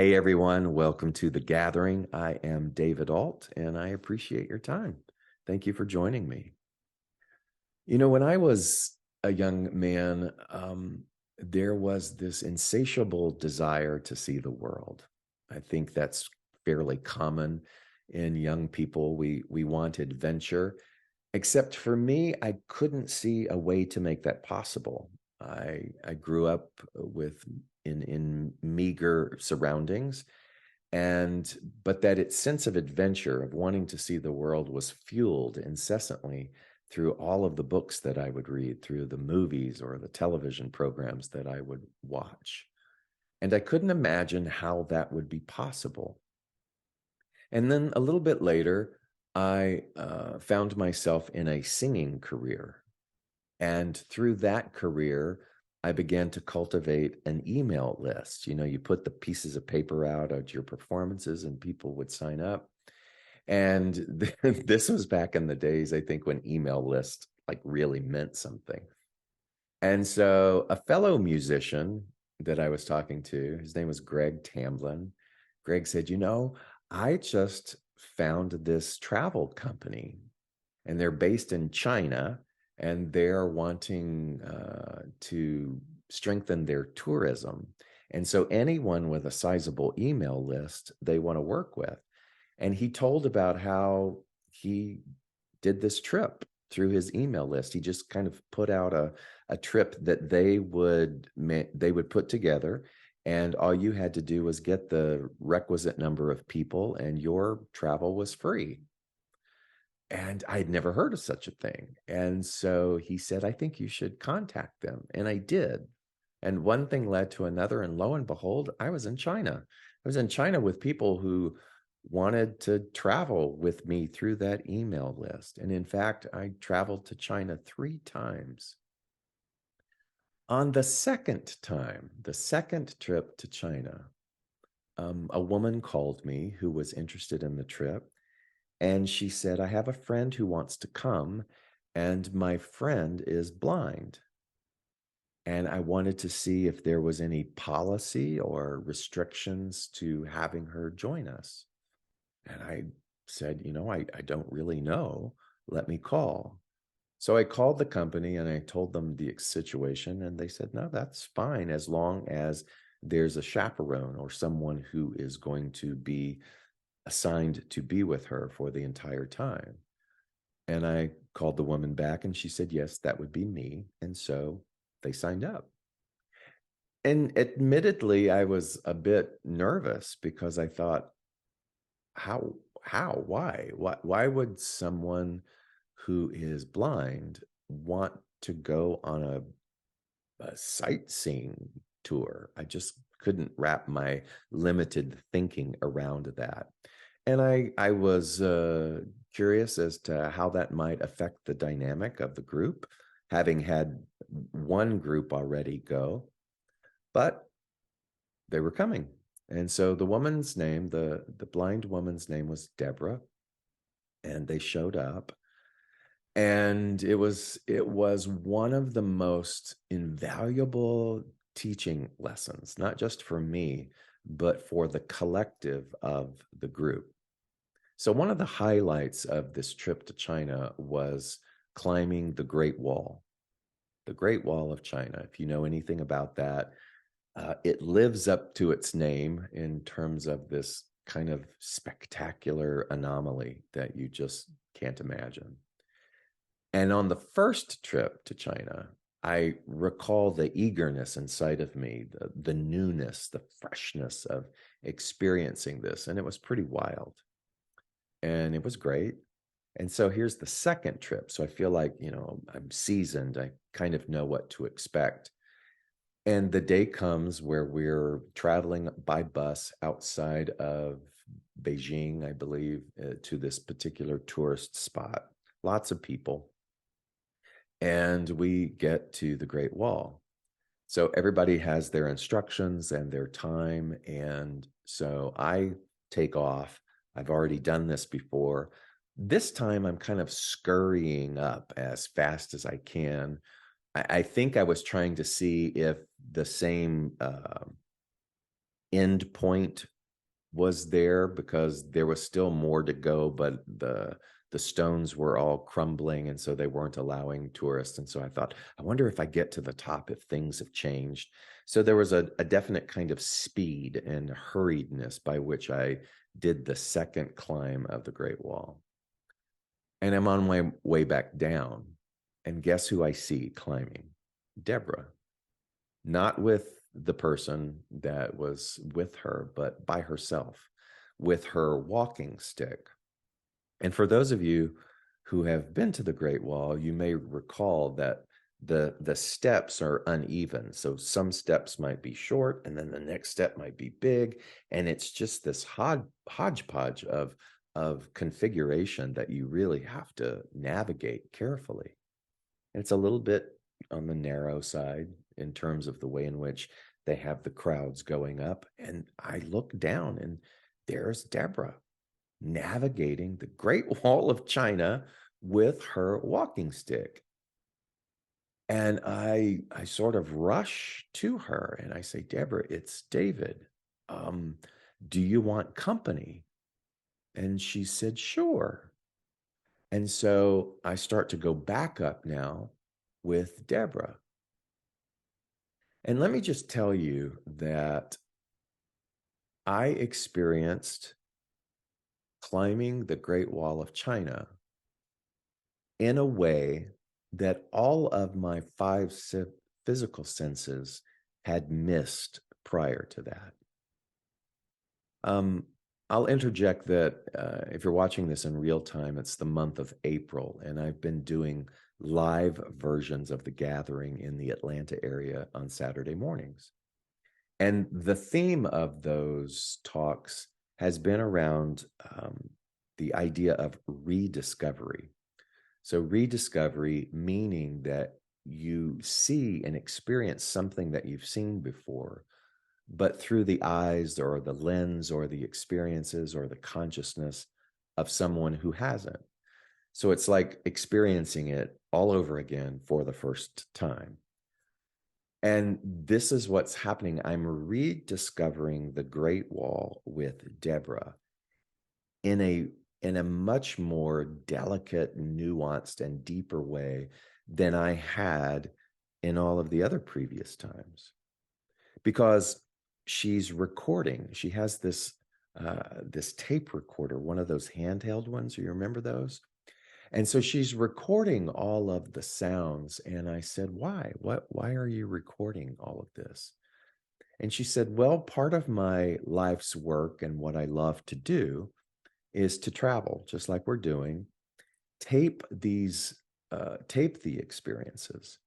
Hey everyone, welcome to The Gathering. I am David Ault and I appreciate your time. Thank you for joining me. When I was a young man, there was this insatiable desire to see the world. I think that's fairly common in young people. We want adventure, except for me, I couldn't see a way to make that possible. I grew up with in meager surroundings, and but that its sense of adventure, of wanting to see the world, was fueled incessantly through all of the books that I would read, through the movies or the television programs that I would watch. And I couldn't imagine how that would be possible. And then a little bit later, I found myself in a singing career. And through that career, I began to cultivate an email list. You put the pieces of paper out at your performances and people would sign up. And this was back in the days, I think, when email lists like really meant something. And so a fellow musician that I was talking to, his name was Greg Tamblin. Greg said, I just found this travel company and they're based in China and they're wanting to strengthen their tourism. And so anyone with a sizable email list, they want to work with. And he told about how he did this trip through his email list. He just kind of put out a trip that they would put together, and all you had to do was get the requisite number of people and your travel was free. And I'd never heard of such a thing. And so he said, I think you should contact them. And I did. And one thing led to another. And lo and behold, I was in China. I was in China with people who wanted to travel with me through that email list. And in fact, I traveled to China 3 times. On the second time, the second trip to China, a woman called me who was interested in the trip. And she said, I have a friend who wants to come, and my friend is blind. And I wanted to see if there was any policy or restrictions to having her join us. And I said, I don't really know. Let me call. So I called the company and I told them the situation, and they said, no, that's fine as long as there's a chaperone or someone who is going to be assigned to be with her for the entire time. And I called the woman back and she said, yes, that would be me. And so they signed up. And admittedly, I was a bit nervous because I thought, how, why would someone who is blind want to go on a sightseeing tour? I just couldn't wrap my limited thinking around that. And I was curious as to how that might affect the dynamic of the group, having had one group already go, but they were coming. And so the woman's name, the blind woman's name was Deborah, and they showed up. And it was one of the most invaluable teaching lessons, not just for me, but for the collective of the group. So one of the highlights of this trip to China was climbing the Great Wall of China. If you know anything about that, it lives up to its name in terms of this kind of spectacular anomaly that you just can't imagine. And on the first trip to China, I recall the eagerness inside of me, the newness, the freshness of experiencing this. And it was pretty wild. And it was great. And so here's the second trip. So I feel like, I'm seasoned. I kind of know what to expect. And the day comes where we're traveling by bus outside of Beijing, I believe, to this particular tourist spot. Lots of people. And we get to the Great Wall. So everybody has their instructions and their time. And so I take off. I've already done this before. This time I'm kind of scurrying up as fast as I can. I think I was trying to see if the same end point was there because there was still more to go, but the stones were all crumbling, and so they weren't allowing tourists. And so I thought, I wonder if I get to the top, if things have changed. So there was a definite kind of speed and hurriedness by which I did the second climb of the Great Wall. And I'm on my way back down. And guess who I see climbing? Deborah. Not with the person that was with her, but by herself with her walking stick. And for those of you who have been to the Great Wall, you may recall that the steps are uneven. So some steps might be short, and then the next step might be big. And it's just this hodgepodge of configuration that you really have to navigate carefully. And it's a little bit on the narrow side in terms of the way in which they have the crowds going up. And I look down, and there's Deborah navigating the Great Wall of China with her walking stick. And I sort of rush to her and I say, Deborah, it's David. Do you want company? And she said, sure. And so I start to go back up now with Deborah. And let me just tell you that I experienced climbing the Great Wall of China in a way that all of my five physical senses had missed prior to that. I'll interject that if you're watching this in real time, it's the month of April, and I've been doing live versions of the gathering in the Atlanta area on Saturday mornings. And the theme of those talks has been around the idea of rediscovery. So rediscovery, meaning that you see and experience something that you've seen before, but through the eyes or the lens or the experiences or the consciousness of someone who hasn't. So it's like experiencing it all over again for the first time. And this is what's happening. I'm rediscovering the Great Wall with Deborah in a much more delicate, nuanced, and deeper way than I had in all of the other previous times. Because she's recording. She has this tape recorder, one of those handheld ones. You remember those? And so she's recording all of the sounds. And I said, why? Why are you recording all of this? And she said, well, part of my life's work and what I love to do is to travel, just like we're doing, tape the experiences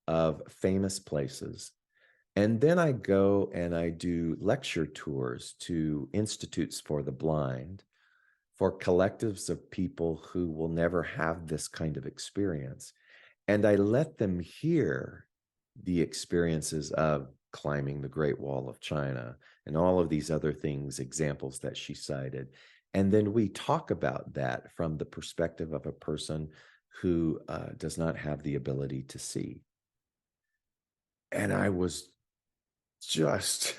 of famous places. And then I go and I do lecture tours to institutes for the blind, for collectives of people who will never have this kind of experience. And I let them hear the experiences of climbing the Great Wall of China and all of these other things, examples that she cited. And then we talk about that from the perspective of a person who does not have the ability to see. And I was just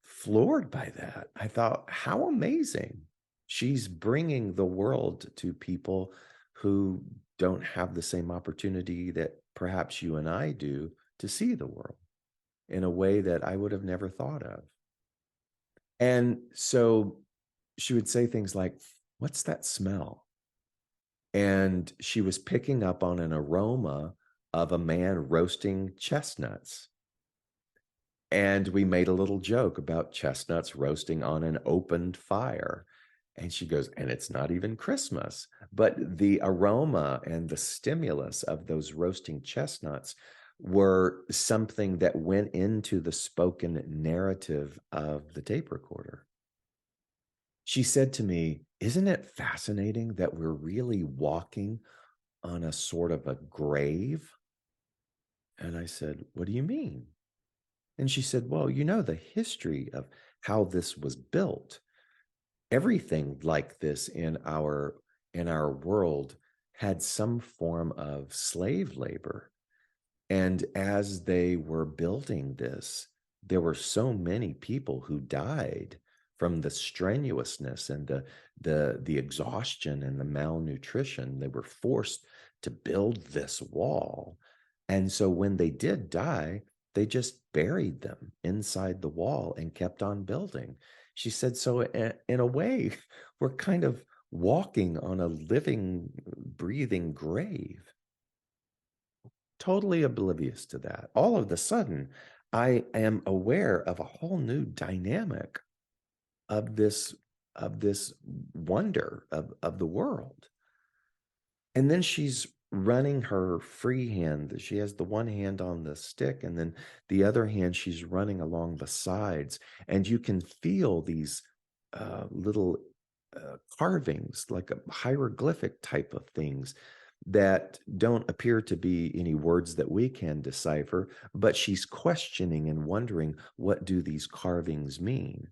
floored by that. I thought, how amazing. She's bringing the world to people who don't have the same opportunity that perhaps you and I do to see the world in a way that I would have never thought of. And so she would say things like, what's that smell? And she was picking up on an aroma of a man roasting chestnuts. And we made a little joke about chestnuts roasting on an opened fire. And she goes, and it's not even Christmas. But the aroma and the stimulus of those roasting chestnuts were something that went into the spoken narrative of the tape recorder. She said to me, isn't it fascinating that we're really walking on a sort of a grave? And I said, what do you mean? And she said, well, you know, the history of how this was built. Everything like this in our world had some form of slave labor. And as they were building this, there were so many people who died from the strenuousness and the exhaustion and the malnutrition. They were forced to build this wall. And so when they did die, they just buried them inside the wall and kept on building. She said, so in a way, we're kind of walking on a living, breathing grave. Totally oblivious to that. All of a sudden, I am aware of a whole new dynamic of this wonder of the world. And then she's running her free hand. She has the one hand on the stick, and then the other hand she's running along the sides. And you can feel these little carvings, like a hieroglyphic type of things that don't appear to be any words that we can decipher, but she's questioning and wondering, what do these carvings mean?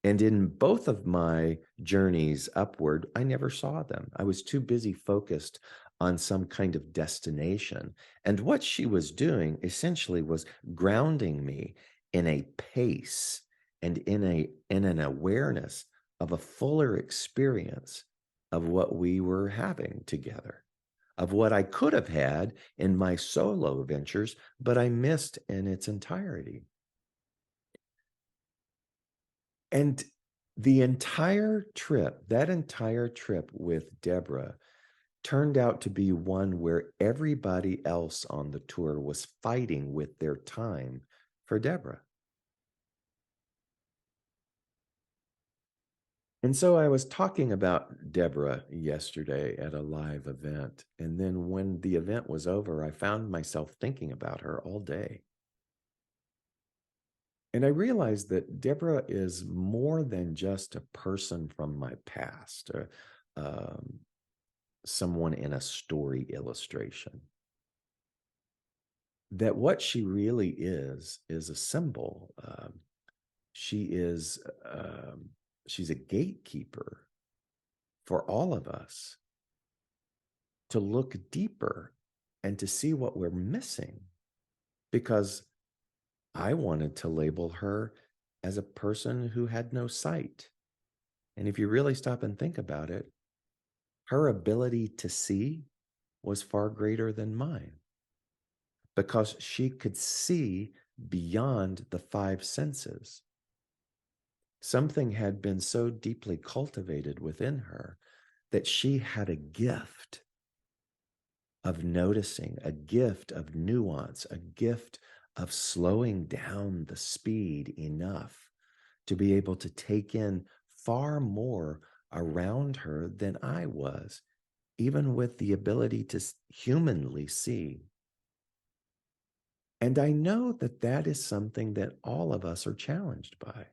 And in both of my journeys upward, I never saw them. I was too busy focused on some kind of destination. And what she was doing essentially was grounding me in a pace and in an awareness of a fuller experience of what we were having together, of what I could have had in my solo ventures, but I missed in its entirety. And the entire trip, that entire trip with Deborah, turned out to be one where everybody else on the tour was fighting with their time for Deborah. And so I was talking about Deborah yesterday at a live event. And then when the event was over, I found myself thinking about her all day. And I realized that Deborah is more than just a person from my past, or someone in a story illustration. That what she really is a symbol. She's a gatekeeper for all of us to look deeper and to see what we're missing, because I wanted to label her as a person who had no sight. And if you really stop and think about it, her ability to see was far greater than mine, because she could see beyond the five senses. Something had been so deeply cultivated within her that she had a gift of noticing, a gift of nuance, a gift of slowing down the speed enough to be able to take in far more around her than I was, even with the ability to humanly see. And I know that that is something that all of us are challenged by.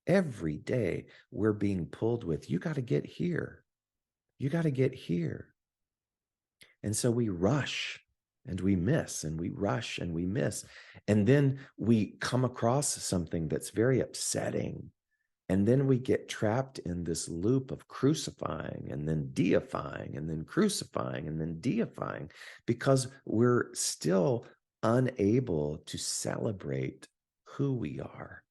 Every day we're being pulled with, you got to get here. You got to get here. And so we rush and we miss, and we rush and we miss. And then we come across something that's very upsetting. And then we get trapped in this loop of crucifying and then deifying and then crucifying and then deifying, because we're still unable to celebrate who we are,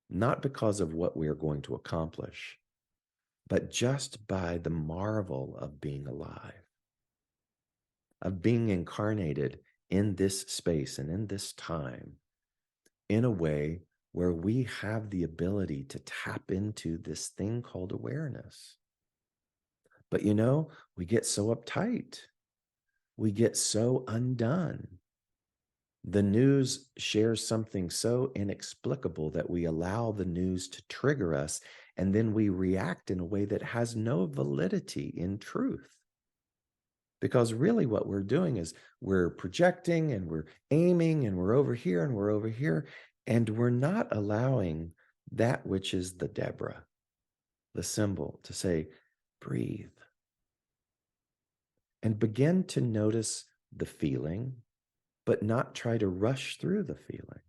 not because of what we are going to accomplish, but just by the marvel of being alive, of being incarnated in this space and in this time in a way where we have the ability to tap into this thing called awareness. But we get so uptight. We get so undone. The news shares something so inexplicable that we allow the news to trigger us, and then we react in a way that has no validity in truth. Because really what we're doing is we're projecting and we're aiming and we're over here and we're over here, and we're not allowing that which is the Deborah, the symbol, to say, breathe. And begin to notice the feeling, but not try to rush through the feeling.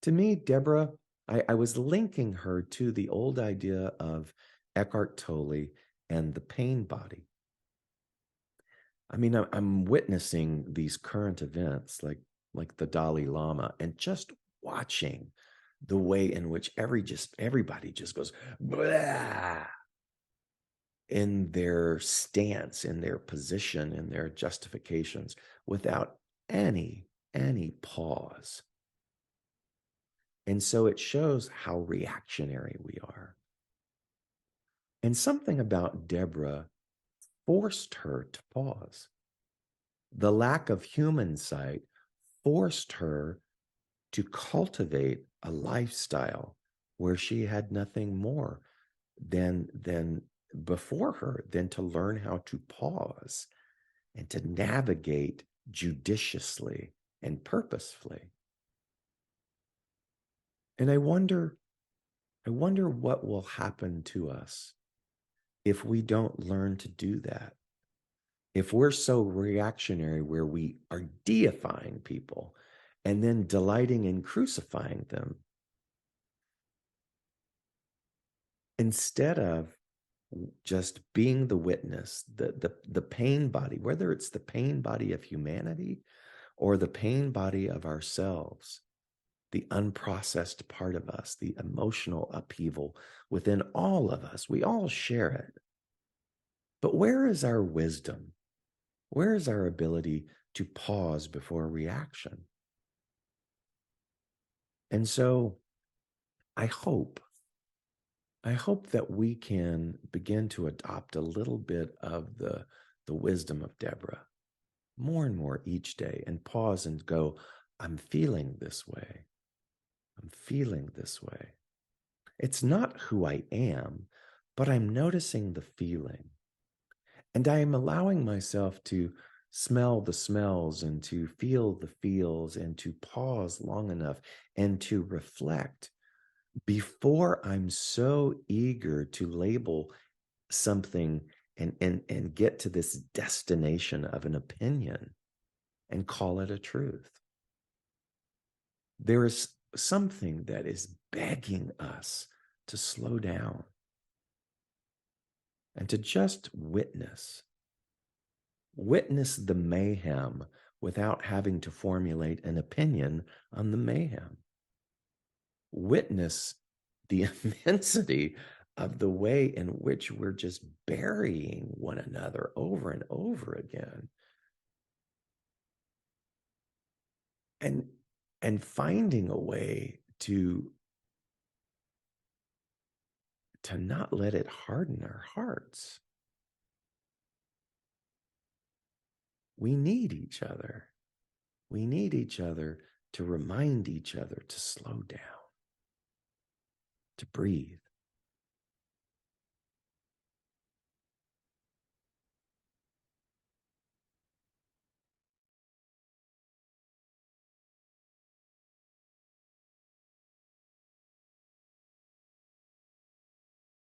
To me, Deborah, I was linking her to the old idea of Eckhart Tolle and the pain body. I mean, I'm witnessing these current events, like like the Dalai Lama, and just watching the way in which everybody just goes blah in their stance, in their position, in their justifications, without any pause. And so it shows how reactionary we are. And something about Deborah forced her to pause. The lack of human sight forced her to cultivate a lifestyle where she had nothing more than before her than to learn how to pause and to navigate judiciously and purposefully. And I wonder what will happen to us if we don't learn to do that. If we're so reactionary where we are deifying people and then delighting in crucifying them, instead of just being the witness, the pain body, whether it's the pain body of humanity or the pain body of ourselves, the unprocessed part of us, the emotional upheaval within all of us, we all share it. But where is our wisdom? Where is our ability to pause before reaction? And so I hope that we can begin to adopt a little bit of the wisdom of Deborah more and more each day, and pause and go, I'm feeling this way. I'm feeling this way. It's not who I am, but I'm noticing the feeling. And I am allowing myself to smell the smells and to feel the feels and to pause long enough and to reflect before I'm so eager to label something and get to this destination of an opinion and call it a truth. There is something that is begging us to slow down and to just witness the mayhem without having to formulate an opinion on the mayhem. Witness the immensity of the way in which we're just burying one another over and over again. And finding a way to not let it harden our hearts. We need each other. We need each other to remind each other to slow down, to breathe.